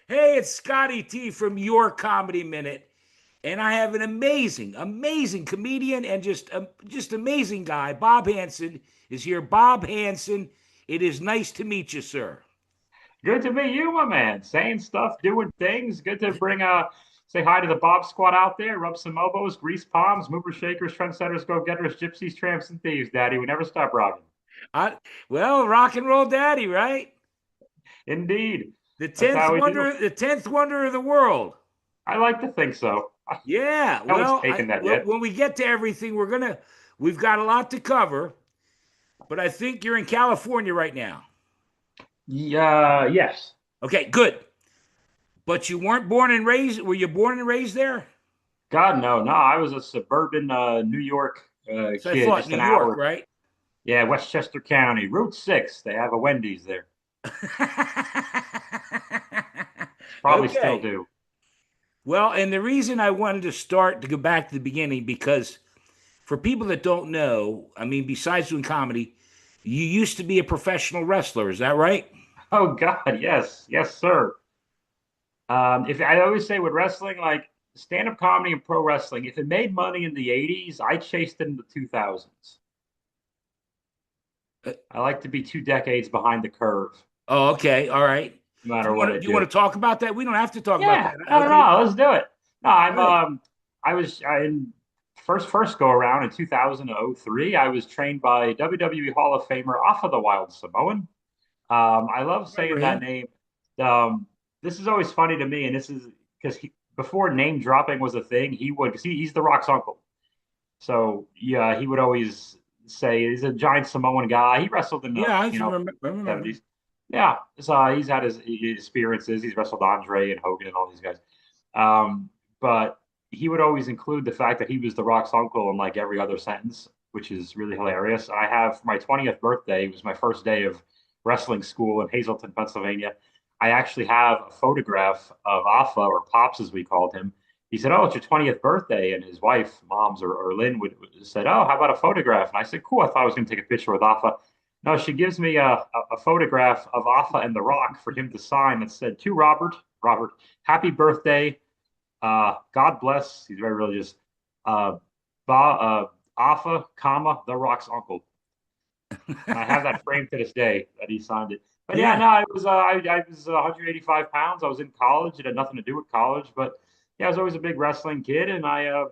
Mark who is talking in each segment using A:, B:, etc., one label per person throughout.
A: Hey, it's Scotty T from Your Comedy Minute, and I have an amazing comedian and just amazing guy. Bob Hansen is here. Bob Hansen, it is nice to meet you, sir.
B: Good to meet you, my man. Saying stuff, doing things. Good to say hi to the Bob Squad out there. Rub some elbows, grease palms, movers, shakers, trendsetters, go-getters, gypsies, tramps, and thieves. Daddy, we never stop rocking.
A: I, well, rock and roll daddy, right?
B: Indeed,
A: The
B: that's
A: tenth
B: how we do.
A: wonder, the tenth wonder of the world.
B: I like to think so.
A: Yeah.
B: No one's
A: Well,
B: taken that
A: well,
B: yet.
A: when we get to everything, we've got a lot to cover, but I think you're in California right now.
B: Yeah, yes.
A: Okay, good. But you weren't born and raised. Were you born and raised there?
B: God, no, no. I was a suburban New York
A: So I
B: kid,
A: thought
B: just
A: New
B: an
A: York,
B: hour.
A: right?
B: Yeah, Westchester County, Route 6. They have a Wendy's there. Probably still
A: Okay.
B: do.
A: Well, and the reason I wanted to start to go back to the beginning because for people that don't know, I mean, besides doing comedy, you used to be a professional wrestler. Is that right?
B: Oh God, yes, yes, sir. If I always say with wrestling, like stand-up comedy and pro wrestling, if it made money in the 80s, I chased it in the 2000s.
A: Uh,
B: I like to be 2 decades behind the curve,
A: Oh, okay. All right.
B: no matter what I
A: Do you want
B: do.
A: to talk about that? We don't have to talk about
B: Yeah,
A: that.
B: no, no,
A: Okay.
B: no, let's do it. No,
A: Good.
B: I was in first go around in 2003. I was trained by WWE Hall of Famer Alpha the Wild Samoan. I love
A: Remember
B: saying that
A: him?
B: name. Um, this is always funny to me, and this is because before name dropping was a thing, he would because he's The Rock's uncle. So yeah, he would always say he's a giant Samoan guy. He wrestled in the
A: Yeah, I remember. I remember.
B: 70s. Yeah, so he's had his experiences. He's wrestled Andre and Hogan and all these guys. But he would always include the fact that he was The Rock's uncle in like every other sentence, which is really hilarious. I have for my 20th birthday, it was my first day of wrestling school in Hazleton, Pennsylvania. I actually have a photograph of Alpha, or Pops as we called him. He said, "Oh, it's your 20th birthday," and his wife, Mom's or Lynn, said, "Oh, how about a photograph?" And I said, "Cool." I thought I was going to take a picture with Alpha. No, she gives me a photograph of Alpha and The Rock for him to sign that said, "To Robert, Robert, happy birthday. God bless." He's very religious. Uh, Alpha, comma, The Rock's uncle. And I have that framed to this day that he signed it. But yeah,
A: Yeah.
B: no, I was 185 pounds. I was in college. It had nothing to do with college, but yeah, I was always a big wrestling kid, and I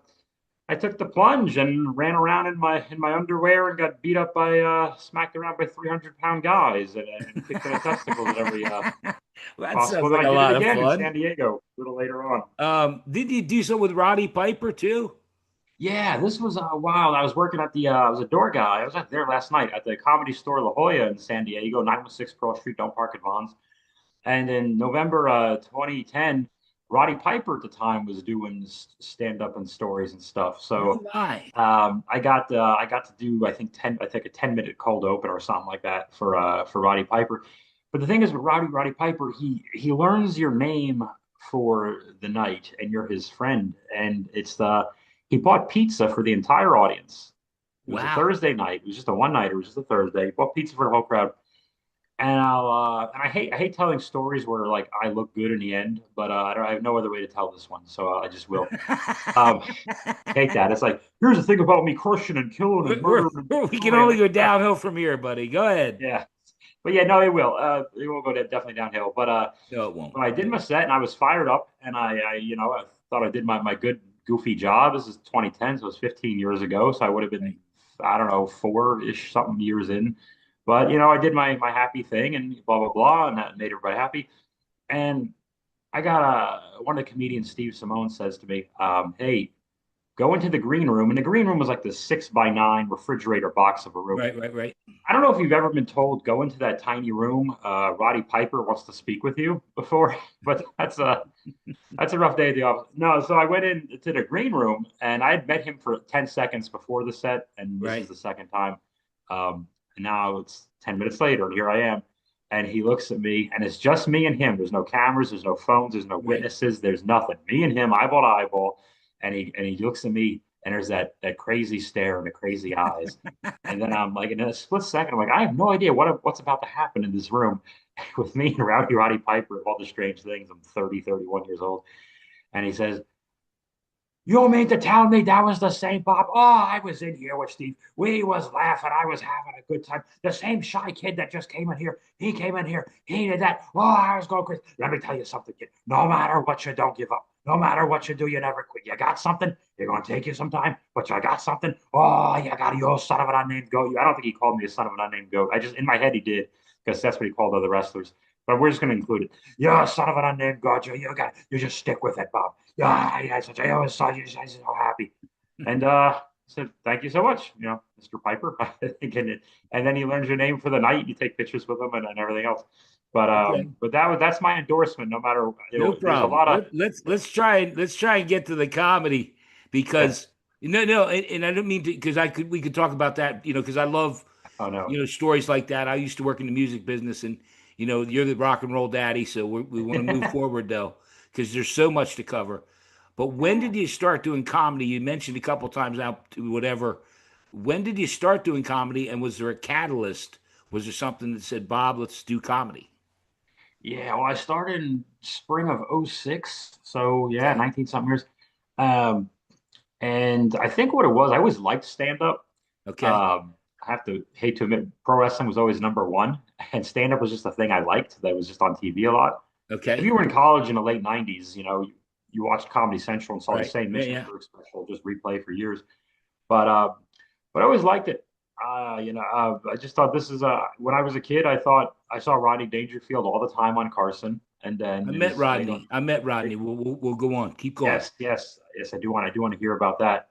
B: took the plunge and ran around in my underwear and got beat up by smacked around by 300-pound guys and kicked in the testicles at every
A: That
B: possible.
A: sounds
B: Then
A: like
B: I
A: a
B: did it
A: lot of
B: again in
A: fun.
B: San Diego a little later on.
A: Did you do so with Roddy Piper too?
B: Yeah, this was wild. I was working at I was a door guy. I was at there last night at the Comedy Store La Jolla in San Diego, 916 Pearl Street. Don't park at Vons. And in November 2010, Roddy Piper at the time was doing stand-up and stories and stuff.
A: No
B: So
A: lie.
B: I got to do I think a 10-minute cold open or something like that for Roddy Piper. But the thing is with Roddy Piper, he learns your name for the night, and you're his friend. And it's the he bought pizza for the entire audience. It was a
A: Wow.
B: Thursday night. It was just a one nighter. It was just a Thursday. He bought pizza for the whole crowd. And I hate telling stories where like I look good in the end, but I have no other way to tell this one, so I just will. Um, hate that. It's like here's the thing about me crushing and killing and
A: We're,
B: murdering and
A: we can
B: destroying.
A: only go downhill from here, buddy. Go ahead.
B: Yeah, but yeah, no, it will. It will go definitely downhill. But
A: No, it won't.
B: when I did my set and I was fired up, and I thought I did my good goofy job. This is 2010, so it was 15 years ago. So I would have been
A: Right.
B: I don't know 4-ish something years in. But I did my happy thing and blah blah blah, and that made everybody happy. And I got one of the comedians, Steve Simone, says to me, "Hey, go into the green room." And the green room was like the 6x9 refrigerator box of a room.
A: Right, right, right.
B: I don't know if you've ever been told go into that tiny room. Roddy Piper wants to speak with you before, but that's a rough day at the office. No, so I went into the green room and I had met him for 10 seconds before the set, and this is
A: Right.
B: the second time. And now it's 10 minutes later, and here I am. And he looks at me, and it's just me and him. There's no cameras, there's no phones, there's no
A: Right.
B: witnesses, there's nothing. Me and him, eyeball to eyeball. And he looks at me and there's that crazy stare and the crazy eyes. And then I'm like, in a split second, I'm like, I have no idea what's about to happen in this room with me and Roddy Piper of all the strange things. I'm 30, 31 years old. And he says, you don't mean to tell me that was the same Bob? Oh, I was in here with Steve. We was laughing. I was having a good time. The same shy kid that just came in here. He came in here. He did that. Oh, I was going crazy. Let me tell you something, kid. No matter what you don't give up. No matter what you do, you never quit. You got something. You're going to take you some time, but you got something. Oh, you got you son of an unnamed goat. I don't think he called me a son of an unnamed goat. I just, in my head, he did because that's what he called other wrestlers. But we're just going to include it. You're a son of an unnamed god. You just stick with it, Bob. Yeah, yeah. I always saw you. I'm so happy. And said, thank you so much, Mr. Piper. And then he learns your name for the night. You take pictures with him and everything else.
A: Okay.
B: But that's my endorsement. No matter,
A: No
B: there's a
A: problem.
B: lot of.
A: Let's try and get to the comedy
B: Okay.
A: because no, and I don't mean to because I could we could talk about that, because I love,
B: Oh no.
A: stories like that. I used to work in the music business, and you're the rock and roll daddy, so we want to move forward though because there's so much to cover. But when
B: Yeah.
A: did you start doing comedy? You mentioned a couple times out to whatever. When did you start doing comedy, and was there a catalyst? Was there something that said, Bob, let's do comedy?
B: Yeah, well, I started in spring of '06, so yeah,
A: Okay.
B: 19 something years. Um, and I think what it was, I always liked stand up.
A: Okay.
B: I have to hate to admit, pro wrestling was always number one, and stand up was just a thing I liked that was just on TV a lot. If you
A: Okay.
B: were in college in the late '90s, you watched Comedy Central and saw the
A: Right.
B: same
A: Yeah.
B: Mitch
A: Yeah.
B: Hedberg special just replay for years. But uh, but I always liked it. I just thought this is when I was a kid, I thought I saw Rodney Dangerfield all the time on Carson, and
A: I
B: then
A: met
B: his thing on.
A: Rodney. I met Rodney. We'll go on. Keep going.
B: Yes, I do want to hear about that.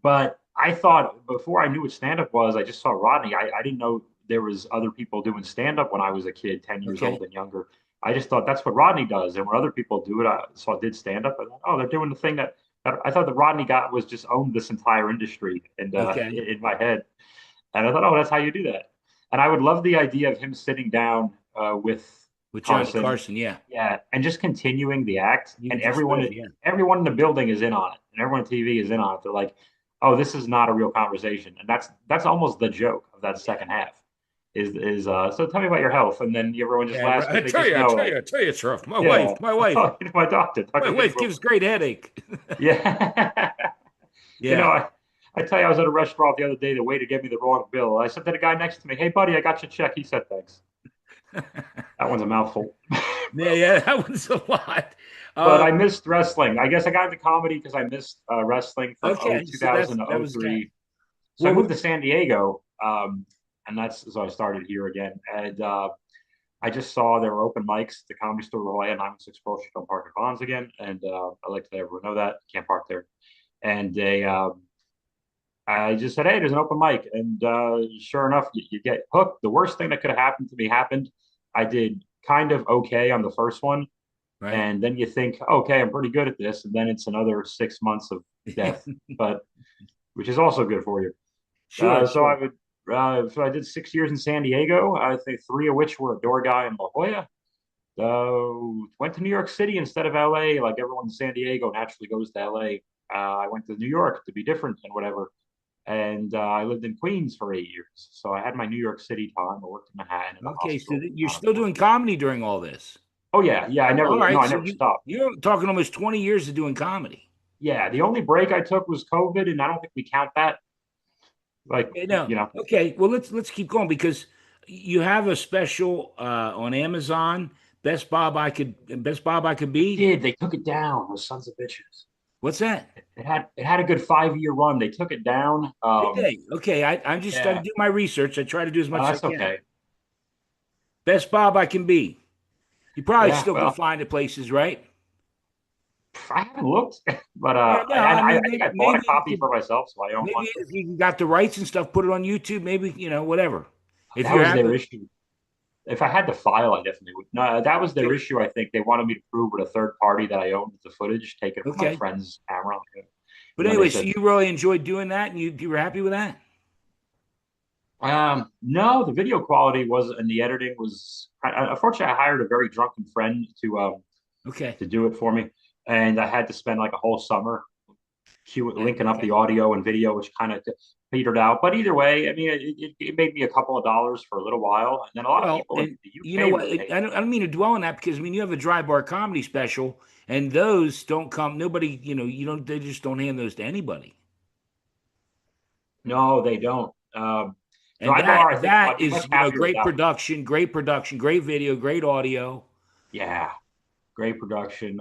B: But I thought before I knew what stand up was, I just saw Rodney. I didn't know there was other people doing stand up when I was a kid, 10 years old
A: Okay.
B: and younger. I just thought that's what Rodney does. And when other people do it, I did stand up. I thought, oh, they're doing the thing that I thought that Rodney got was just owned this entire industry and
A: Okay.
B: in my head. And I thought, oh, that's how you do that. And I would love the idea of him sitting down with
A: With Johnny
B: Carson,
A: Carson. Yeah.
B: yeah, and just continuing the act.
A: You
B: And
A: could just go. Yeah.
B: everyone in the building is in on it, and everyone on TV is in on it. They're like, oh, this is not a real conversation, and that's almost the joke of that
A: Yeah.
B: second half. So tell me about your health, and then everyone just
A: Yeah.
B: laughs
A: I
B: because they
A: tell
B: just
A: you, I
B: know,
A: tell
B: like,
A: you, I tell you, Sheriff.
B: yeah, oh, my doctor,
A: My
B: Dr. Mitch
A: wife gives
B: Wilson.
A: great headache.
B: Yeah. You know,
A: Yeah.
B: I tell you, I was at a restaurant the other day. The waiter gave me the wrong bill. I said to the guy next to me, "Hey, buddy, I got your check." He said, "Thanks." That one's a mouthful.
A: Yeah. Yeah. That was a lot.
B: But I
A: Um,
B: missed wrestling. I guess I got into comedy because I missed wrestling from
A: okay. So
B: 2000 to
A: that was kind of,
B: '03. So I
A: well.
B: moved to San Diego, and that's so I started here again. And I just saw there were open mics at the Comedy Store Roy and 916 Pearl Street on Park and Bonds again. And I like to let everyone know that can't park there. And I just said, "Hey, there's an open mic," and sure enough, you get hooked. The worst thing that could have happened to me happened. I did kind of okay on the first one,
A: Right.
B: and then you think, okay, I'm pretty good at this, and then it's another 6 months of death, but which is also good for you.
A: Sure. Sure.
B: So I did 6 years in San Diego. I think three of which were a door guy in La Jolla. Went to New York City instead of LA, like everyone in San Diego naturally goes to LA. I went to New York to be different and whatever. And I lived in Queens for 8 years. So I had my New York City time. I worked in Manhattan in the
A: Okay. So
B: hospital,
A: you're
B: down in
A: still doing
B: Brooklyn.
A: comedy during all this.
B: Oh yeah. I
A: All
B: never, no,
A: right.
B: I
A: So
B: never stopped.
A: you're talking almost 20 years of doing comedy.
B: Yeah, the only break I took was COVID, and I don't think we count that. Like,
A: Yeah, no.
B: you know,
A: Okay. Well, let's keep going because you have a special on Amazon. Best Bob I could
B: they
A: be.
B: did. They took it down. Those sons of bitches.
A: What's that?
B: It had a good 5 year run. They took it down.
A: Did they? Okay. I just got to
B: Yeah,
A: do my research. I try to do as much as I
B: that's
A: can.
B: okay.
A: Best Bob I can be. You probably
B: Yeah,
A: still can
B: well,
A: find it places, right?
B: I haven't looked, but
A: Yeah. No. I
B: I
A: mean,
B: think I bought a
A: maybe you
B: copy
A: could.
B: for myself, so I own one.
A: Maybe if you got the rights and stuff, put it on YouTube. Maybe whatever. If
B: That
A: you're
B: was their
A: happy.
B: issue. If I had the file, I definitely would. No, that was their
A: Okay.
B: issue. I think they wanted me to prove with a third party that I owned the footage taken from my
A: Okay.
B: friend's camera.
A: But
B: And then they
A: anyway, so
B: said,
A: you really enjoyed doing that, and you were happy with that.
B: no, the video quality was, and the editing was. Unfortunately, I hired a very drunken friend
A: Okay.
B: to do it for me, and I had to spend like a whole summer linking up the
A: Okay.
B: audio and video, which kind of petered out. But either way, I mean, it made me a couple of dollars for a little while, and then a lot of
A: Well,
B: people in
A: and
B: the
A: you know
B: UK
A: what?
B: were paying.
A: I don't mean to dwell on that because I mean you have a dry bar comedy special, and those don't come. Nobody, you don't. They just don't hand those to anybody.
B: No, they don't.
A: And
B: Dry
A: that
B: bar, I think I'd
A: that
B: be
A: is,
B: much happier without.
A: great production, great video, great audio.
B: Yeah, great production.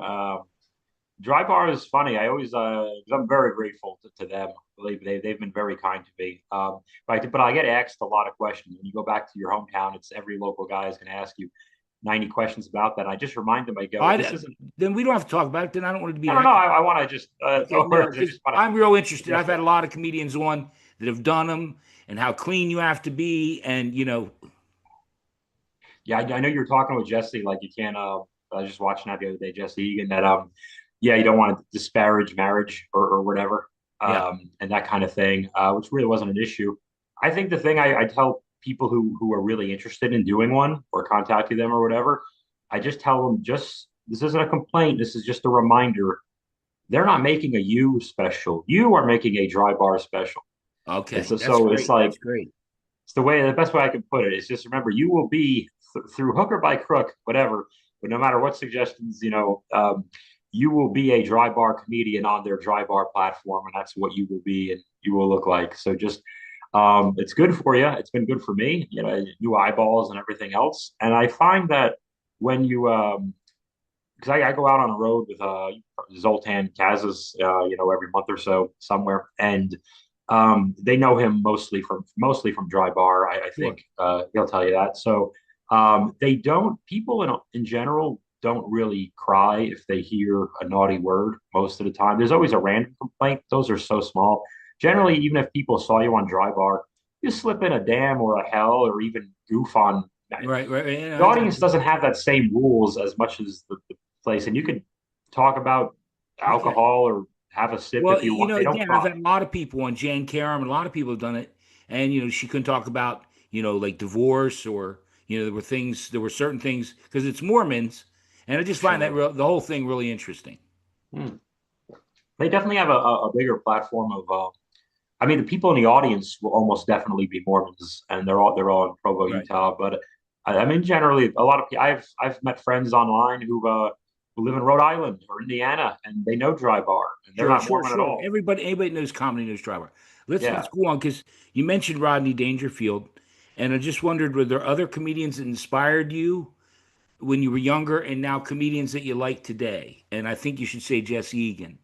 B: Dry Bar is funny. I always, I'm very grateful to them. Believe me, they've been very kind to me. But I get asked a lot of questions. When you go back to your hometown, it's every local guy is going to ask you 90 questions about that. I just remind them, I go, this
A: I
B: isn't,
A: then we don't have to talk about it. Then I don't want it to be
B: I
A: an
B: don't know.
A: echo.
B: I want to just,
A: Okay,
B: no
A: no,
B: worries. I
A: because
B: just want to
A: I'm real interested.
B: address
A: I've had
B: it.
A: a lot of comedians on that have done them, and how clean you have to be, and
B: Yeah, I know you were talking with Jesse, like you can't, I was just watching that the other day, Jesse Egan, that, yeah, you don't want to disparage marriage or whatever,
A: yeah.
B: and that kind of thing, which really wasn't an issue. I think the thing I tell people who are really interested in doing one or contacting them or whatever, I just tell them, just this isn't a complaint. This is just a reminder. They're not making a you special. You are making a dry bar special. And
A: Okay,
B: so,
A: that's
B: so it's
A: great.
B: like
A: That's great.
B: it's the best way I can put it is just remember you will be through hook or by crook, whatever. But no matter what suggestions, you will be a dry bar comedian on their dry bar platform, and that's what you will be and you will look like. So just it's good for you. It's been good for me, new eyeballs and everything else. And I find that when you because I go out on the road with Zoltan Kazas, every month or so somewhere, and they know him mostly from Dry Bar. I
A: Sure.
B: think he'll tell you that. So they don't people in general don't really cry if they hear a naughty word most of the time. There's always a random complaint. Those are so small. Generally, even if people saw you on Dry Bar, you slip in a damn or a hell or even goof on.
A: Right, right.
B: The audience doesn't have that same rules as much as the place, and you can talk about
A: Okay.
B: alcohol or have a sip
A: Well,
B: if you want. They don't
A: again, I've
B: cry.
A: had a lot of people on Jan Karam, and a lot of people have done it, and she couldn't talk about like divorce, or there were certain things because it's Mormons, and I just find that
B: Sure.
A: the whole thing really interesting.
B: Hmm. They definitely have a bigger platform of. I mean, the people in the audience will almost definitely be Mormons, and they're all in Provo,
A: Right.
B: Utah. But I mean, generally, a lot of people. I've met friends online who live in Rhode Island or Indiana, and they know Dry Bar, and they're
A: Sure,
B: not
A: sure,
B: Mormon at
A: sure.
B: all.
A: Anybody knows comedy knows driver. Let's
B: Yeah.
A: go on because you mentioned Rodney Dangerfield, and I just wondered, were there other comedians that inspired you when you were younger, and now comedians that you like today? And I think you should say Jesse Egan.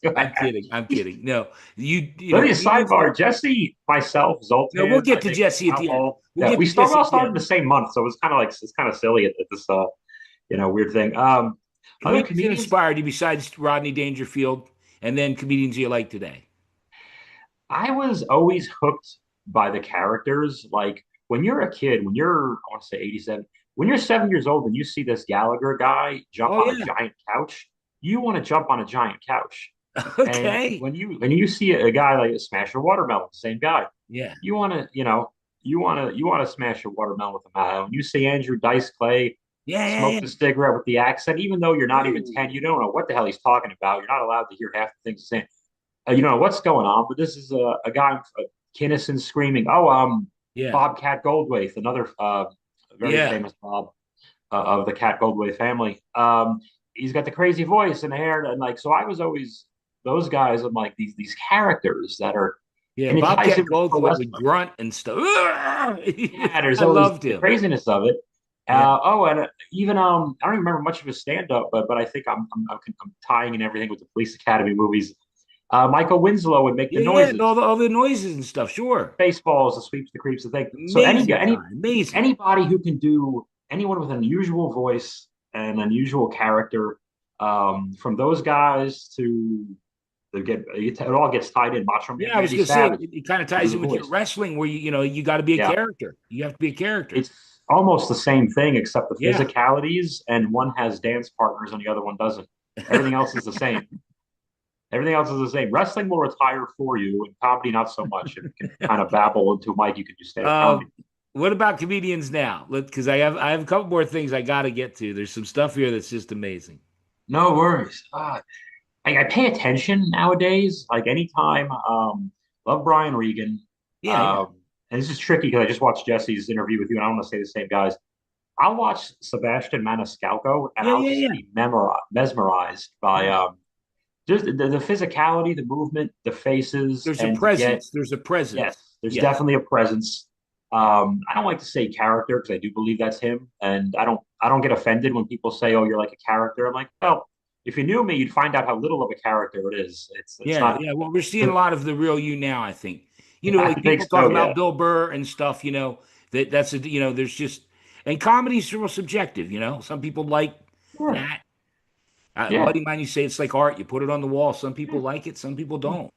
B: Go
A: I'm
B: ahead.
A: kidding. I'm kidding. No,
B: Let me
A: comedians that.
B: sidebar. Jesse, myself,
A: No, we'll
B: Zoltan,
A: get
B: I
A: to
B: think
A: Jesse at the end.
B: Alcohol.
A: We'll
B: Yeah,
A: get
B: we
A: to
B: start we
A: Jesse
B: all
A: at the
B: started in
A: end.
B: the same month, so it's kind of silly at this weird thing. Other
A: Comedians that
B: comedians,
A: inspired you besides Rodney Dangerfield, and then comedians you like today.
B: I was always hooked by the characters. Like when you're a kid, I want to say 87, when you're 7 years old and you see this Gallagher guy jump
A: Oh
B: on a
A: yeah.
B: giant couch, you want to jump on a giant couch. And
A: Okay.
B: when you see a guy like Smasher Watermelon, same guy,
A: Yeah.
B: you want to you want to smash a watermelon with a mile. When you see Andrew Dice Clay
A: Yeah. Yeah.
B: smoke
A: Yeah.
B: the cigarette with the accent, even though you're not even 10,
A: Ooh.
B: you don't know what the hell he's talking about. You're not allowed to hear half the things he's saying. You don't know what's going on. But this is a guy, Kinnison screaming, "Oh,
A: Yeah.
B: Bobcat Goldthwait, another very
A: Yeah.
B: famous Bob of the Cat Goldthwait family." He's got the crazy voice and hair, and like so. I was always those guys. I'm like these characters that are,
A: Yeah.
B: and it ties
A: Bobcat
B: in with pro
A: Goldthwait would
B: wrestling.
A: grunt and stuff.
B: Yeah, there's
A: I
B: always
A: loved
B: the
A: him.
B: craziness of it.
A: Yeah.
B: And even I don't even remember much of his stand up, but I think I'm tying in everything with the Police Academy movies. Michael Winslow would make the
A: Yeah. Yeah.
B: noises,
A: All the noises and stuff. Sure.
B: baseballs, the sweeps, the creeps, the thing. So
A: Amazing guy. Amazing.
B: anybody who can do anyone with an unusual voice and unusual character, from those guys to it all gets tied in. Macho Man
A: Yeah, I was
B: Randy
A: gonna say
B: Savage
A: it kind of
B: to do
A: ties
B: the
A: in with your
B: voice.
A: wrestling, where you got to be a
B: Yeah,
A: character. You have to be a character.
B: it's almost the same thing except the
A: Yeah.
B: physicalities, and one has dance partners and the other one doesn't. Everything else is the same. Everything else is the same. Wrestling will retire for you, and comedy not so much. If you can kind of babble into a mic, you can do stand up comedy.
A: Um, what about comedians now? Because I have a couple more things I got to get to. There's some stuff here that's just amazing.
B: No worries. I pay attention nowadays. Like anytime, love Brian Regan.
A: Yeah, yeah,
B: And this is tricky because I just watched Jesse's interview with you, and I don't want to say the same guys. I'll watch Sebastian Maniscalco, and
A: yeah,
B: I'll
A: yeah,
B: just
A: yeah.
B: be mesmerized by
A: Yeah.
B: just the physicality, the movement, the faces,
A: There's a
B: and to get
A: presence. There's a presence.
B: yes, there's
A: Yes.
B: definitely a presence. I don't like to say character because I do believe that's him, and I don't get offended when people say, "Oh, you're like a character." I'm like, well, if you knew me, you'd find out how little of a character it is. It's
A: Yeah,
B: not.
A: yeah. Well, we're seeing a lot of the real you now, I think.
B: I
A: Like
B: think
A: people talk
B: so. Yeah.
A: about Bill Burr and stuff, that's there's just and comedy's real subjective, Some people like
B: Yeah.
A: that.
B: Yeah.
A: Buddy mine, you say it's like art. You put it on the wall. Some people like it, some people don't.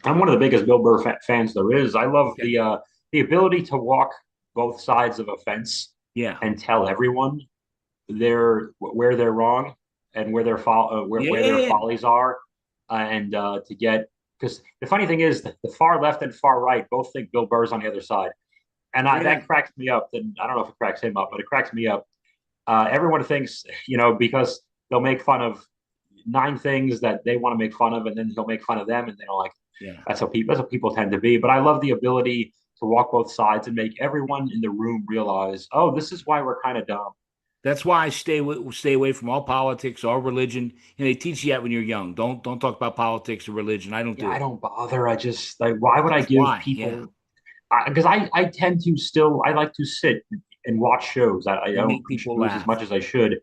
B: I'm one of the biggest Bill Burr fans there is. I love
A: Okay.
B: the ability to walk both sides of a fence
A: Yeah.
B: and tell everyone where they're wrong and
A: Yeah,
B: where
A: yeah,
B: their
A: yeah.
B: follies are, and to get because the funny thing is the far left and far right both think Bill Burr's on the other side, and
A: Right,
B: that
A: right.
B: cracks me up. Then I don't know if it cracks him up, but it cracks me up. Everyone thinks because they'll make fun of nine things that they want to make fun of, and then he'll make fun of them, and they don't like.
A: Yeah.
B: That's how people tend to be. But I love the ability to walk both sides and make everyone in the room realize, oh, this is why we're kind of dumb.
A: That's why I stay away from all politics, all religion. They teach you that when you're young. Don't talk about politics or religion. I don't
B: Yeah,
A: do
B: I
A: it.
B: don't bother. I just like, why would I
A: That's
B: give
A: why. Yeah.
B: people? Because I tend to still I like to sit and watch shows. I
A: And
B: don't
A: make people
B: schmooze as
A: laugh.
B: much as I should.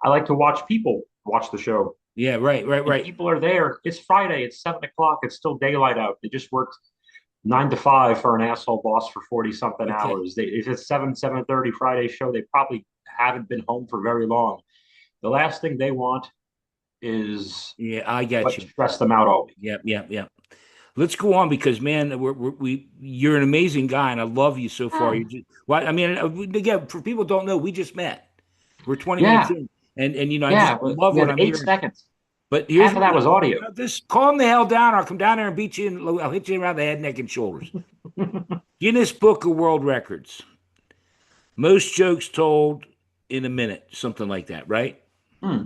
B: I like to watch people watch the show,
A: Yeah, right, right,
B: and
A: right.
B: people are there. It's Friday. It's 7 o'clock. It's still daylight out. They just worked 9 to 5 for an asshole boss for 40 something
A: Okay.
B: hours. If it's 7:30 Friday show, they probably haven't been home for very long. The last thing they want is
A: Yeah, I got
B: what
A: you.
B: stressed them out all week.
A: Yep, yep, yep. Let's go on because man, you're an amazing guy, and I love you so far. You
B: Yeah,
A: just, well, I mean, again, for people who don't know, we just met. We're 20 minutes
B: yeah,
A: in, and I just
B: yeah. But
A: love
B: we
A: what
B: have
A: I'm
B: eight
A: hearing.
B: seconds.
A: But here's
B: Half of
A: what
B: that was audio.
A: just calm the hell down. I'll come down there and beat you, and I'll hit you around the head, neck, and shoulders. Guinness Book of World Records. Most jokes told in a minute, something like that, right?
B: Hmm.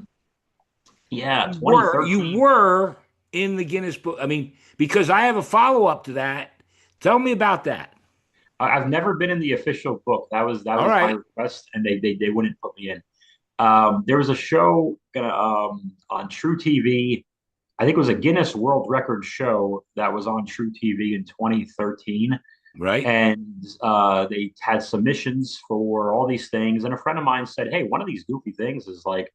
B: Yeah,
A: You
B: 2013.
A: were in the Guinness Book. I mean, because I have a follow up to that. Tell me about that.
B: Have never been in the official book. That
A: All
B: was my
A: right.
B: request, and they wouldn't put me in. There was a show on True TV. I think it was a Guinness World Record show that was on True TV in 2013,
A: Right.
B: and they had submissions for all these things. And a friend of mine said, "Hey, one of these goofy things is like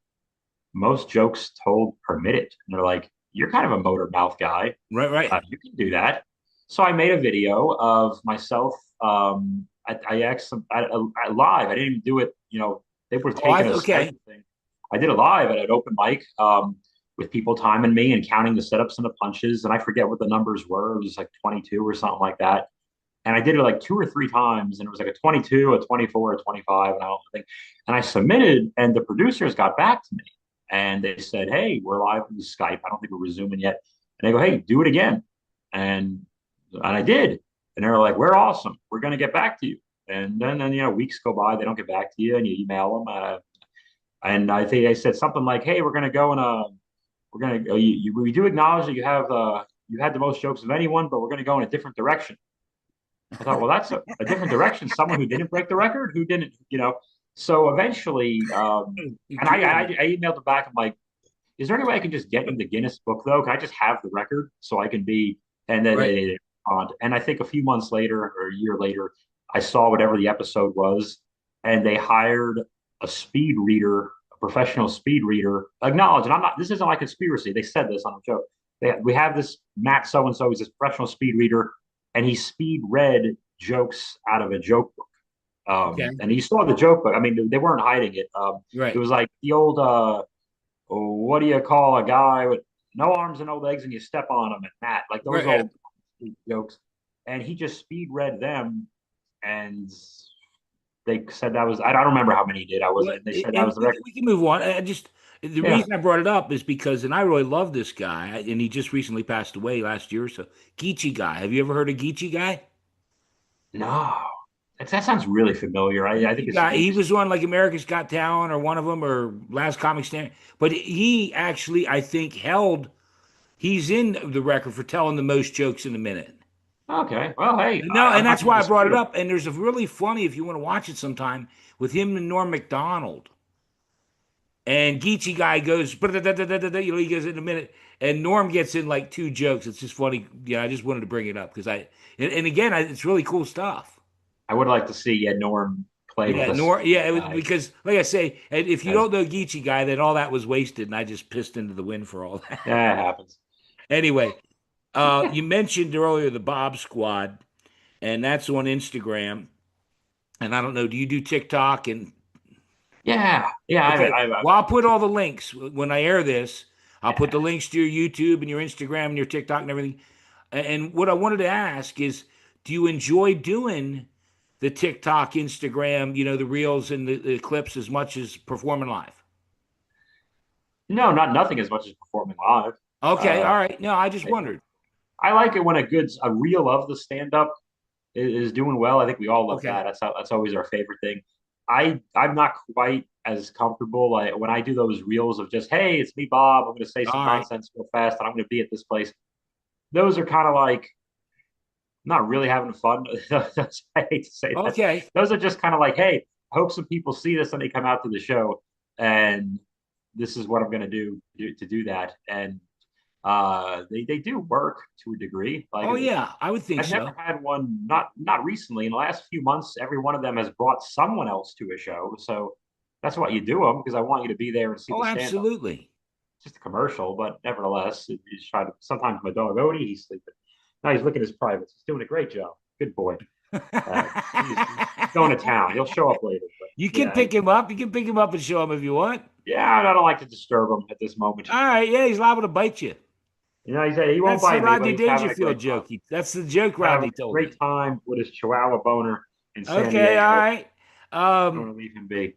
B: most jokes told permitted." And they're like, "You're kind of a motor mouth guy.
A: Right. Right.
B: You can do that." So I made a video of myself. I actually I live. I didn't even do it. They were
A: Oh,
B: taking a
A: okay.
B: schedule thing. I did it live at an open mic with people timing me and counting the setups and the punches. And I forget what the numbers were. It was like 22 or something like that. And I did it like two or three times, and it was like a 22, a 24, a 25, and I don't think. And I submitted, and the producers got back to me, and they said, "Hey, we're live on Skype. I don't think we're resuming yet." And they go, "Hey, do it again," and I did, and they're like, "We're awesome. We're going to get back to you." And then weeks go by, they don't get back to you, and you email them, and I think they said something like, "Hey, we're going to go in a, we're going to, we do acknowledge that you had the most jokes of anyone, but we're going to go in a different direction." I thought, well, that's a different direction. Someone who didn't break the record, who didn't. So eventually,
A: You
B: and I
A: created.
B: emailed them back. I'm like, is there any way I can just get in the Guinness book though? Can I just have the record so I can be? And then
A: Right.
B: they respond. And I think a few months later or a year later, I saw whatever the episode was, and they hired a speed reader, a professional speed reader. Acknowledge, and I'm not. This isn't like conspiracy. They said this on the show. We have this Matt so and so. He's this professional speed reader, and he speed read jokes out of a joke book.
A: Okay.
B: And you saw the joke book. I mean, they weren't hiding it. It
A: Right.
B: was like the old what do you call a guy with no arms and no legs and you step on him and Matt, like those
A: Right.
B: old jokes. And he just speed read them, and they said that was I don't remember how many he did. I
A: Well,
B: wasn't. They said that
A: and
B: was the record.
A: we can move on. I just the
B: Yeah.
A: reason I brought it up is because, and I really love this guy, and he just recently passed away last year or so. Geechee guy. Have you ever heard of Geechee guy?
B: No. That sounds really familiar. I think
A: Geechee
B: it's
A: guy, he
B: maybe.
A: was on like America's Got Talent or one of them or Last Comic Stand. But he actually, I think, he's in the record for telling the most jokes in a minute.
B: Okay. Well, hey,
A: No, and
B: I'm not
A: that's
B: going to
A: why I brought
B: dispute
A: it
B: him.
A: up. And there's a really funny, if you want to watch it sometime, with him and Norm Macdonald. And Geechee guy goes, he goes in a minute, and Norm gets in like two jokes. It's just funny. Yeah, I just wanted to bring it up because and again, it's really cool stuff.
B: I would like to see Norm play with
A: Yeah,
B: a
A: Norm. Yeah,
B: straight guy.
A: because like I say, and if you
B: As
A: don't know Geechee guy, then all that was wasted, and I just pissed into the wind for all that.
B: Yeah, it happens.
A: Anyway, you mentioned earlier the Bob Squad, and that's on Instagram. And I don't know, do you do TikTok and
B: Yeah, yeah.
A: okay.
B: I've
A: Well, I'll put all the links when I air this. I'll put the links to your YouTube and your Instagram and your TikTok and everything. And what I wanted to ask is, do you enjoy doing the TikTok, Instagram, the reels and the clips as much as performing live?
B: no, not nothing as much as performing live.
A: Okay,
B: Uh,
A: all right. No, I just
B: I,
A: wondered.
B: I like it when a reel of the stand up is doing well. I think we all love
A: Okay,
B: that. That's always our favorite thing. I'm not quite as comfortable like when I do those reels of just hey, it's me, Bob. I'm going to say some
A: all right.
B: nonsense real fast, and I'm going to be at this place. Those are kind of like not really having fun. I hate to say that.
A: Okay.
B: Those are just kind of like, hey, I hope some people see this and they come out to the show, and this is what I'm going to do that. And they do work to a degree. Like
A: Oh yeah, I would think
B: I've never
A: so.
B: had one, not recently. In the last few months, every one of them has brought someone else to a show. So that's why you do them because I want you to be there and see
A: Oh,
B: the stand up.
A: absolutely.
B: It's just a commercial, but nevertheless, he's trying to. Sometimes my dog Odie, he's sleeping. Now he's looking at his privates. He's doing a great job. Good boy. He's going to town. He'll show up later, but
A: You can
B: yeah,
A: pick him up. You can pick him up and show him if you want.
B: yeah. I don't like to disturb him at this moment.
A: All right, yeah, he's liable to bite you.
B: He said he won't
A: That's the
B: bite me, but
A: Rodney
B: he's having a
A: Dangerfield
B: great time.
A: joke. That's the joke
B: Having
A: Rodney
B: a
A: told
B: great
A: me.
B: time with his Chihuahua boner in San
A: Okay, all
B: Diego.
A: right.
B: I'm
A: Um,
B: going to leave him be.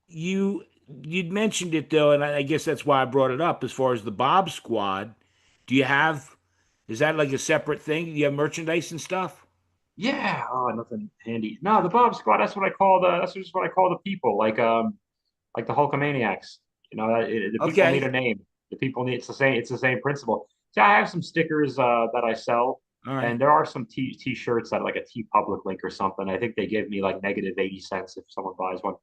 A: you you'd mentioned it though, and I guess that's why I brought it up. As far as the Bob Squad, do you have? Is that like a separate thing? Do you have merchandise and stuff?
B: Yeah. Oh, nothing handy. No, the Bob Squad. That's what I call the. That's just what I call the people. Like the Hulkamaniacs. The people need
A: Okay,
B: a name. The people need. It's the same. It's the same principle. So I have some stickers that I sell,
A: all right.
B: and there are some t-shirts that like a T Public link or something. I think they give me like negative 80 cents if someone buys one.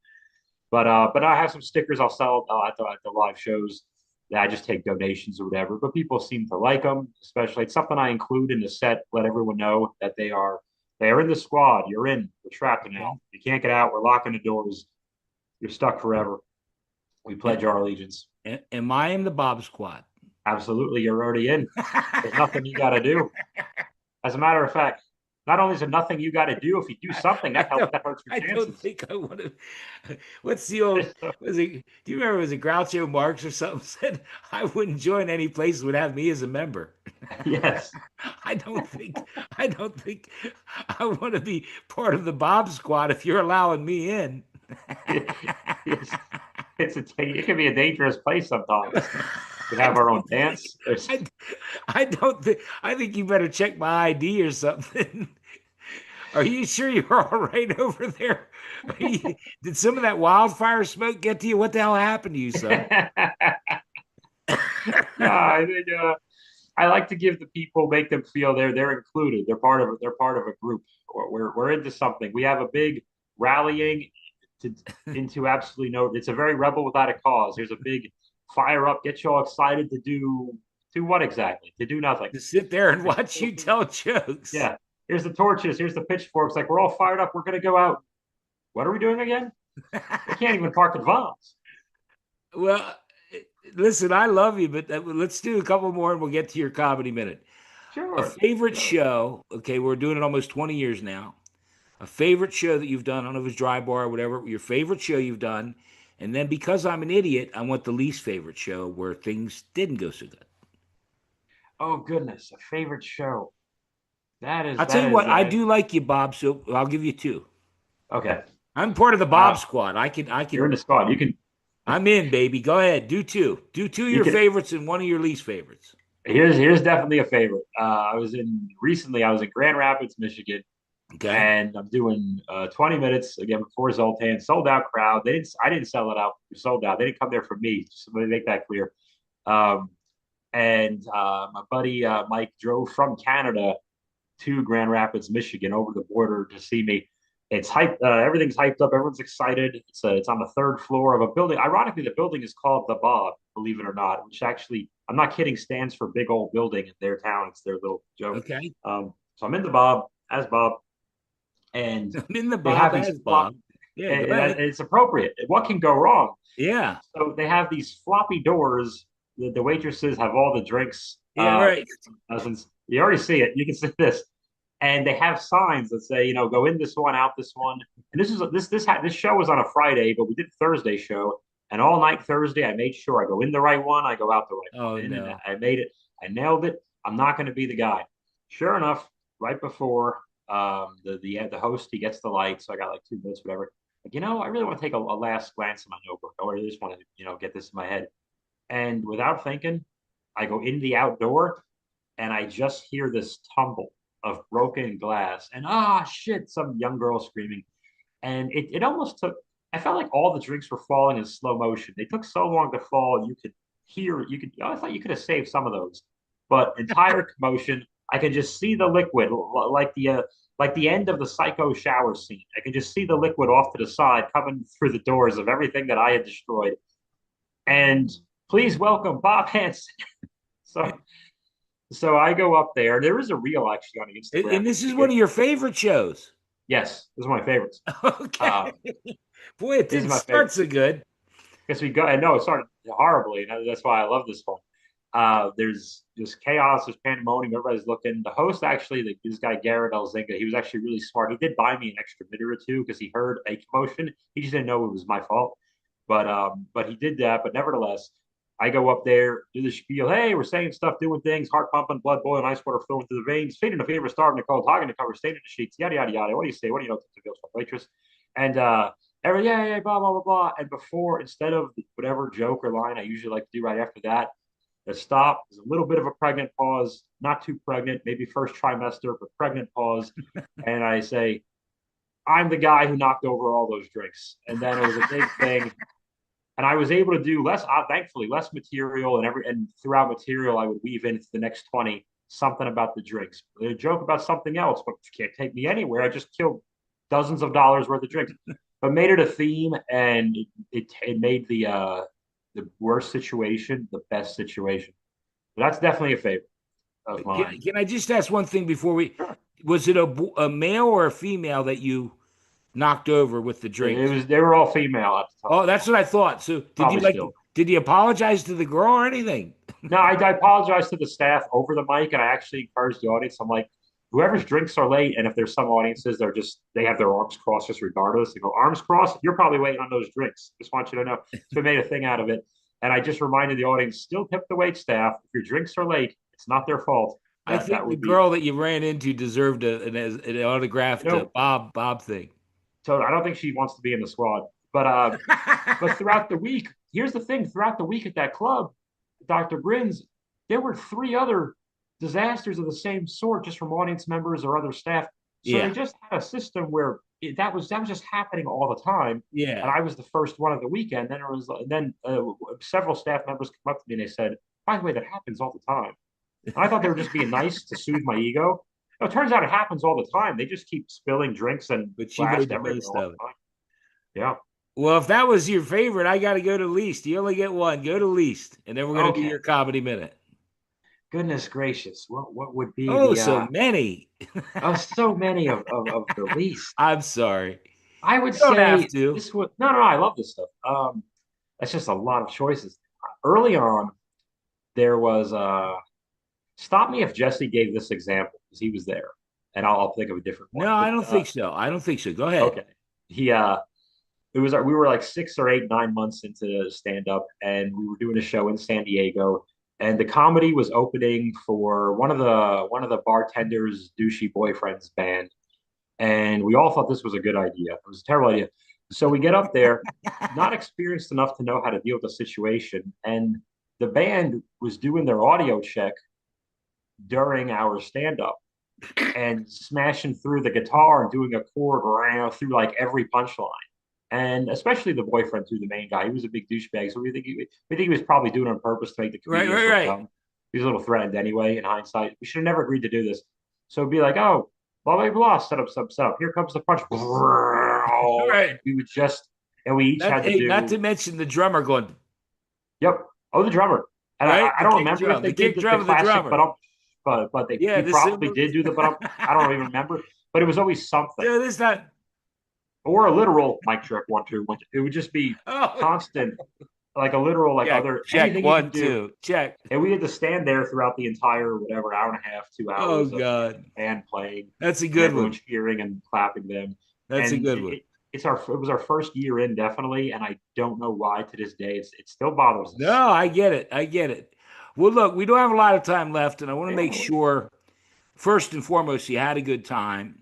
B: But I have some stickers I'll sell at the live shows that I just take donations or whatever. But people seem to like them, especially it's something I include in the set. Let everyone know that they are in the squad. You're in. We're trapped now.
A: Okay.
B: You can't get out. We're locking the doors. You're stuck forever. We pledge our allegiance.
A: Am I in the Bob Squad?
B: Absolutely, you're already in. There's nothing you got to do. As a matter of fact, not only is there nothing you got to do, if you do something,
A: I don't.
B: that hurts your
A: I don't
B: chances.
A: think I want to. What's the old? Was it? Do you remember? Was it Groucho Marx or something said I wouldn't join any place that would have me as a member?
B: Yes.
A: I don't think. I don't think I want to be part of the Bob Squad if you're allowing me in.
B: It's, it can be a dangerous place sometimes. We have our own dance. There's
A: I, I don't think. I think you better check my ID or something. Are you sure you're all right over there? Did some of that wildfire smoke get to you? What the hell happened to you, son?
B: no, I think I like to give the people, make them feel they're included. They're part of a group. We're into something. We have a big rallying to into absolutely no. It's a very rebel without a cause. There's a big fire up, get you all excited to do what exactly? To do nothing.
A: To sit there and
B: Here's the
A: watch you
B: torches.
A: tell jokes.
B: Yeah. Here's the torches. Here's the pitchforks. Like we're all fired up. We're gonna go out. What are we doing again? We can't even park at Vons.
A: Well, listen, I love you, but let's do a couple more and we'll get to your comedy minute. A
B: Sure.
A: favorite
B: Sure.
A: show, okay, we're doing it almost 20 years now. A favorite show that you've done, I don't know if it's Dry Bar or whatever, your favorite show you've done. And then because I'm an idiot, I want the least favorite show where things didn't go so good.
B: Oh goodness, a favorite show. That is
A: I'll tell
B: that
A: you
B: is
A: what, I
B: that.
A: do like you, Bob, so I'll give you two.
B: Okay.
A: I'm part of the Bob
B: Uh,
A: squad.
B: you're in the squad.
A: I'm in, baby. Go ahead. Do two. Do two of
B: You
A: your
B: can.
A: favorites and one of your least favorites.
B: Here's definitely a favorite. I was in Grand Rapids, Michigan,
A: Okay.
B: and I'm doing 20 minutes again before Zoltan, sold out crowd. I didn't sell it out. We sold out. They didn't come there for me. Just to make that clear. Um, and my buddy Mike drove from Canada to Grand Rapids, Michigan, over the border to see me. It's hyped. Everything's hyped up. Everyone's excited. It's on the third floor of a building. Ironically, the building is called the Bob, believe it or not, which actually, I'm not kidding, stands for big old building in their town. It's their little joke.
A: Okay.
B: So I'm in the Bob as Bob, and
A: I'm in the
B: they
A: Bob
B: have these
A: as
B: flop.
A: Bob. Yeah, go
B: And
A: ahead.
B: it's appropriate. What can go wrong?
A: Yeah.
B: So they have these floppy doors. The waitresses have all the drinks.
A: Yeah, right.
B: Since you already see it, you can see this, and they have signs that say, go in this one, out this one. And this show was on a Friday, but we did a Thursday show, and all night Thursday, I made sure I go in the right one, I go out the right
A: Oh
B: one, in and
A: no.
B: out. I made it. I nailed it. I'm not going to be the guy. Sure enough, right before the host, he gets the light, so I got like 2 minutes, whatever. Like, I really want to take a last glance at my notebook. Or I just want to, get this in my head. And without thinking, I go in the outdoor and I just hear this tumble of broken glass. And shit, some young girl screaming. And it almost took, I felt like all the drinks were falling in slow motion. They took so long to fall, I thought you could have saved some of those. But entire commotion, I could just see the liquid, like the end of the Psycho shower scene. I could just see the liquid off to the side coming through the doors of everything that I had destroyed. And please welcome Bob Hansen. So so I go up there. There is a reel actually on Instagram.
A: And this is one of your favorite shows.
B: Yes, this is my favorites.
A: Okay. Boy, it
B: This is
A: didn't
B: my
A: start
B: favorite.
A: so good.
B: Guess we go. I know it started horribly, and that's why I love this one. There's chaos, there's pandemonium. Everybody's looking. The host actually, this guy Garrett Elzinga, he was actually really smart. He did buy me an extra minute or two because he heard a commotion. He just didn't know it was my fault. But he did that. But nevertheless, I go up there, do the spiel. Hey, we're saying stuff, doing things, heart pumping, blood boiling, ice water flowing through the veins, feeding a fever, starving the cold, hogging the cover, staining the sheets, yada yada yada. What do you say? What do you know? To the waitress, and yeah, blah blah blah blah. And before, instead of whatever joke or line I usually like to do right after that, the stop is a little bit of a pregnant pause, not too pregnant, maybe first trimester, but pregnant pause. And I say, I'm the guy who knocked over all those drinks. And then it was a big thing. And I was able to do less, thankfully, less material, and throughout material, I would weave in the next 20 something about the drinks, a joke about something else, but you can't take me anywhere. I just killed dozens of dollars worth of drinks, but made it a theme, and it made the worst situation the best situation. So that's definitely a favorite of mine.
A: Can I just ask one thing before we?
B: Sure.
A: Was it a male or a female that you knocked over with the
B: It
A: drinks?
B: was they were all female at the time.
A: Oh, that's what I thought. So
B: Probably still.
A: did you apologize to the girl or anything?
B: No, I apologize to the staff over the mic, and I actually encourage the audience. I'm like, whoever's drinks are late, and if there's some audiences, they have their arms crossed just regardless. They go arms crossed. You're probably waiting on those drinks. Just want you to know. So we made a thing out of it, and I just reminded the audience: still tip the wait staff. If your drinks are late, it's not their fault.
A: I
B: That
A: think the
B: would be,
A: girl that you ran into deserved an
B: you
A: autographed
B: know.
A: Bob thing.
B: So I don't think she wants to be in the squad, but throughout the week, here's the thing: throughout the week at that club, Dr. Brins, there were 3 other disasters of the same sort, just from audience members or other staff. So they
A: Yeah,
B: just had a system where that was just happening all the time. And
A: yeah.
B: I was the first one of the weekend. Then several staff members come up to me and they said, "By the way, that happens all the time." And I thought they were just being nice to soothe my ego. No, it turns out it happens all the time. They just keep spilling drinks and
A: But she
B: glass
A: made the
B: everywhere
A: most
B: all
A: of it.
B: the time. Yeah.
A: Well, if that was your favorite, I got to go to least. You only get one. Go to least, and then we're gonna do
B: Okay.
A: your comedy minute.
B: Goodness gracious. What would be
A: Oh,
B: the
A: so many.
B: so many of the least?
A: I'm sorry.
B: I would
A: You don't have
B: say
A: to.
B: this would no, I love this stuff. That's just a lot of choices. Early on, there was stop me if Jesse gave this example because he was there, and I'll think of a different one.
A: No, I
B: But
A: don't think so. I don't think so. Go ahead.
B: okay, he it was we were like 6 or 8, 9 months into stand up, and we were doing a show in San Diego, and the comedy was opening for one of the bartenders' douchey boyfriend's band, and we all thought this was a good idea. It was a terrible idea. So we get up there, not experienced enough to know how to deal with the situation, and the band was doing their audio check during our stand up. and smashing through the guitar and doing a chord around through like every punchline. And especially the boyfriend too, the main guy. He was a big douchebag. So we think he was probably doing it on purpose to make the
A: Right,
B: comedians
A: right,
B: look
A: right.
B: dumb. He was a little threatened anyway, in hindsight. We should have never agreed to do this. So it'd be like, oh, blah blah blah, set up, set up. Here comes the punch.
A: Right.
B: And we would just and we each
A: Not,
B: had to
A: hey, not
B: do,
A: to mention the drummer going,
B: yep. Oh, the drummer. And
A: right?
B: I
A: The
B: don't
A: kick
B: remember if
A: drum,
B: they
A: the
B: did
A: kick
B: the
A: drum of the
B: classic
A: drummer.
B: but
A: Yeah,
B: we
A: this is.
B: probably did do the but I don't even remember. But it was always something.
A: Yeah, this not.
B: Or a literal mic check 1 2 1 2. It would just be
A: Oh,
B: constant, like a literal, like
A: check,
B: other
A: check,
B: anything you
A: one,
B: could do.
A: two, check.
B: And we had to stand there throughout the entire whatever hour and a half, two
A: Oh
B: hours of
A: God,
B: the band playing
A: that's a
B: and
A: good
B: everyone
A: one.
B: cheering and clapping them.
A: That's a
B: And
A: good one.
B: it was our first year in definitely, and I don't know why to this day it still bothers
A: No,
B: us.
A: I get it. I get it. Well, look, we don't have a lot of time left, and I want to
B: Yeah,
A: make
B: no worries.
A: sure, first and foremost, you had a good time,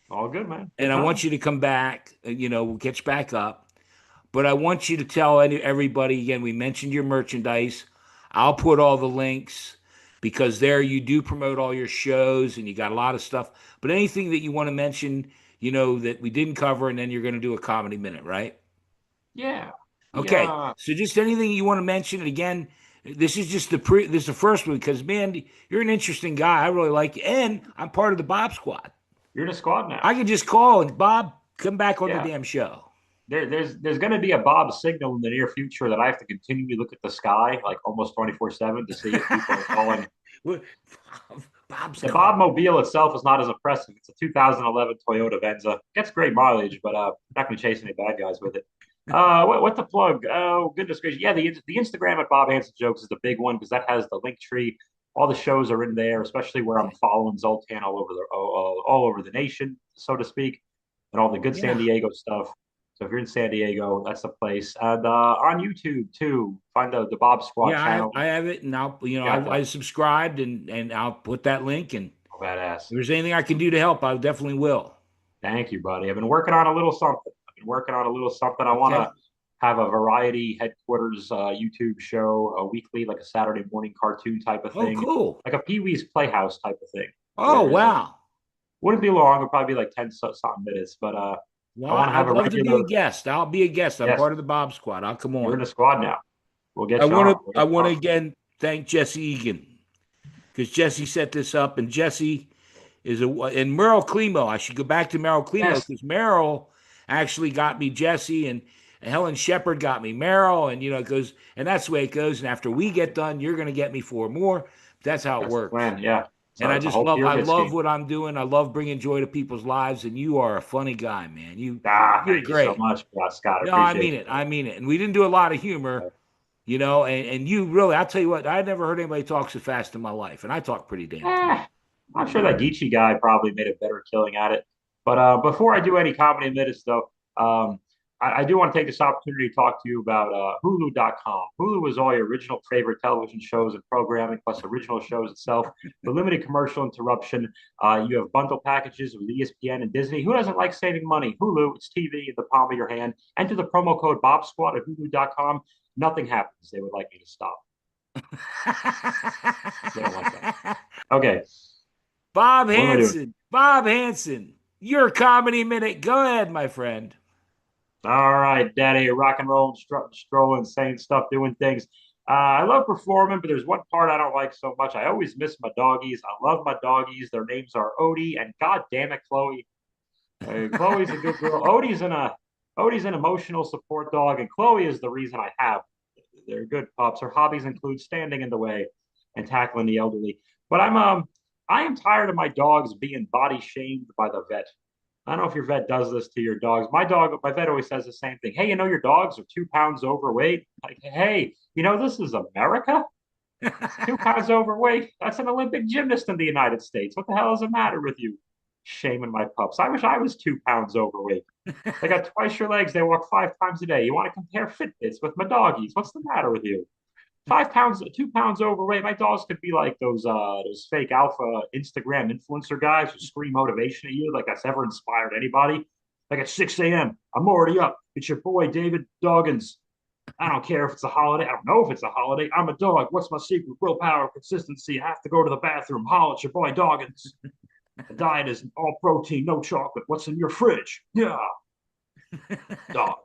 B: All good, man.
A: and
B: Good
A: I want
B: times.
A: you to come back. We'll get you back up. But I want you to tell everybody again. We mentioned your merchandise. I'll put all the links because there you do promote all your shows, and you got a lot of stuff. But anything that you want to mention, that we didn't cover, and then you're going to do a comedy minute, right?
B: Yeah.
A: Okay,
B: Yeah.
A: so just anything you want to mention. And again, this is just this is the first one because man, you're an interesting guy. I really like you, and I'm part of the Bob Squad.
B: You're in a squad now.
A: I can just call and Bob come back on the
B: Yeah.
A: damn show.
B: There's going to be a Bob signal in the near future that I have to continue to look at the sky like almost 24/7 to see if people are calling.
A: What- Bob's
B: The
A: calling.
B: Bob Mobile itself is not as impressive. It's a 2011 Toyota Venza. Gets great mileage, but not going to chase any bad guys with it. What the plug? Oh, goodness gracious. Yeah, the Instagram at Bob Hansen Jokes is the big one because that has the link tree. All the shows are in there, especially where I'm following Zoltan all over the nation, so to speak, and all the good San
A: Yeah,
B: Diego stuff. So if you're in San Diego, that's the place. And on YouTube too, find the Bob Squad
A: yeah,
B: channel.
A: I have it, and I'll
B: Got
A: I
B: that.
A: subscribed, and I'll put that link. And
B: Oh, badass.
A: if there's anything I can do to help, I definitely will.
B: Thank you, buddy. I've been working on a little something. I've been working on a little something. I want to
A: Okay.
B: have a variety headquarters YouTube show, a weekly, like a Saturday morning cartoon type of
A: Oh,
B: thing,
A: cool.
B: like a Pee Wee's Playhouse type of thing,
A: Oh,
B: where it's
A: wow.
B: wouldn't be long. It'll probably be like 10 something minutes, but
A: Well,
B: I want to have
A: I'd
B: a
A: love to be a
B: regular.
A: guest. I'll be a guest. I'm
B: Yes,
A: part of the Bob Squad. I'll come
B: you're
A: on.
B: in the squad now. We'll
A: I
B: get you
A: want
B: on.
A: to
B: We'll
A: I
B: get you
A: want to
B: on.
A: again thank Jesse Egan because Jesse set this up, and Jesse is and Merrill Climo. I should go back to Merrill Climo
B: Yes,
A: because Merrill actually got me Jesse, and Helen Shepard got me Merrill, and it goes, and that's the way it goes. And after we get done, you're going to get me four more. That's how it
B: that's the
A: works.
B: plan. Yeah,
A: And
B: so it's a whole
A: I
B: pyramid
A: love
B: scheme.
A: what I'm doing. I love bringing joy to people's lives, and you are a funny guy, man. You're
B: Thank you so
A: great.
B: much, Scott. I
A: No, I
B: appreciate
A: mean
B: you,
A: it.
B: brother.
A: I mean it. And we didn't do a lot of humor, and you really, I'll tell you what, I never heard anybody talk so fast in my life, and I talk pretty damn fast.
B: Eh, I'm sure that Geechee guy probably made a better killing at it. But before I do any comedy minutes, though, I do want to take this opportunity to talk to you about Hulu.com. Hulu is all your original favorite television shows and programming, plus original shows itself. The limited commercial interruption. You have bundle packages with ESPN and Disney. Who doesn't like saving money? Hulu, it's TV in the palm of your hand. Enter the promo code BobSquad at Hulu.com. Nothing happens. They would like me to stop. They don't like that. Okay.
A: Bob
B: What am I doing?
A: Hansen, Bob Hansen, your comedy minute. Go ahead, my friend.
B: All right, Daddy, rock and roll, strolling, saying stuff, doing things. I love performing, but there's one part I don't like so much. I always miss my doggies. I love my doggies. Their names are Odie and God damn it, Chloe. Chloe's a good girl. Odie's an emotional support dog, and Chloe is the reason I have. They're good pups. Her hobbies include standing in the way and tackling the elderly. But I am tired of my dogs being body shamed by the vet. I don't know if your vet does this to your dogs. My vet always says the same thing. Hey, your dogs are 2 pounds overweight. Like, hey, this is America. 2 pounds overweight. That's an Olympic gymnast in the United States. What the hell is the matter with you? Shaming my pups. I wish I was 2 pounds overweight. They got twice your legs. They walk 5 times a day. You want to compare Fitbits with my doggies? What's the matter with you? 5 pounds, 2 pounds overweight. My dogs could be like those fake alpha Instagram influencer guys who scream motivation at you, like that's ever inspired anybody. Like at 6 a.m., I'm already up. It's your boy David Doggins. I don't care if it's a holiday. I don't know if it's a holiday. I'm a dog. What's my secret? Willpower, consistency. I have to go to the bathroom. Holla at your boy Doggins. The diet is all protein, no chocolate. What's in your fridge? Yeah, dog.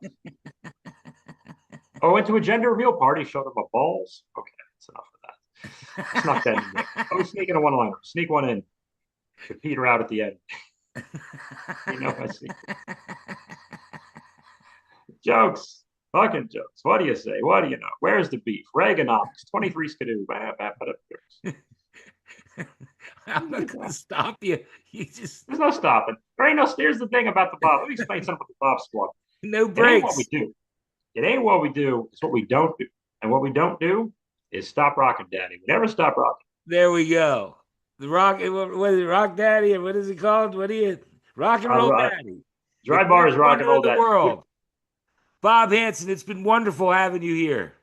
B: Oh, I went to a gender reveal party, showed him my balls. Okay, that's enough of that. Snuck that in there. Oh, sneaking a one-liner. Sneak one in to peter out at the end. I see. Jokes. Fucking jokes. What do you say? What do you know? Where's the beef? Reaganomics. 23 skidoo.
A: I'm not going to stop you. You just
B: There's no stopping. There ain't no. Here's the thing about the Bob. Let me explain something about the Bob Squad.
A: no
B: It ain't what we
A: breaks.
B: do. It ain't what we do. It's what we don't do. And what we don't do is stop rocking, Daddy. We never stop rocking.
A: There we go. The rock, what is it, Rock Daddy, or what is it called? What do you, Rock and Roll
B: Uh,
A: Daddy, the
B: Dry
A: greatest
B: bars, rock and
A: wonder
B: roll,
A: in the
B: Daddy.
A: world. Bob Hansen, it's been wonderful having you here.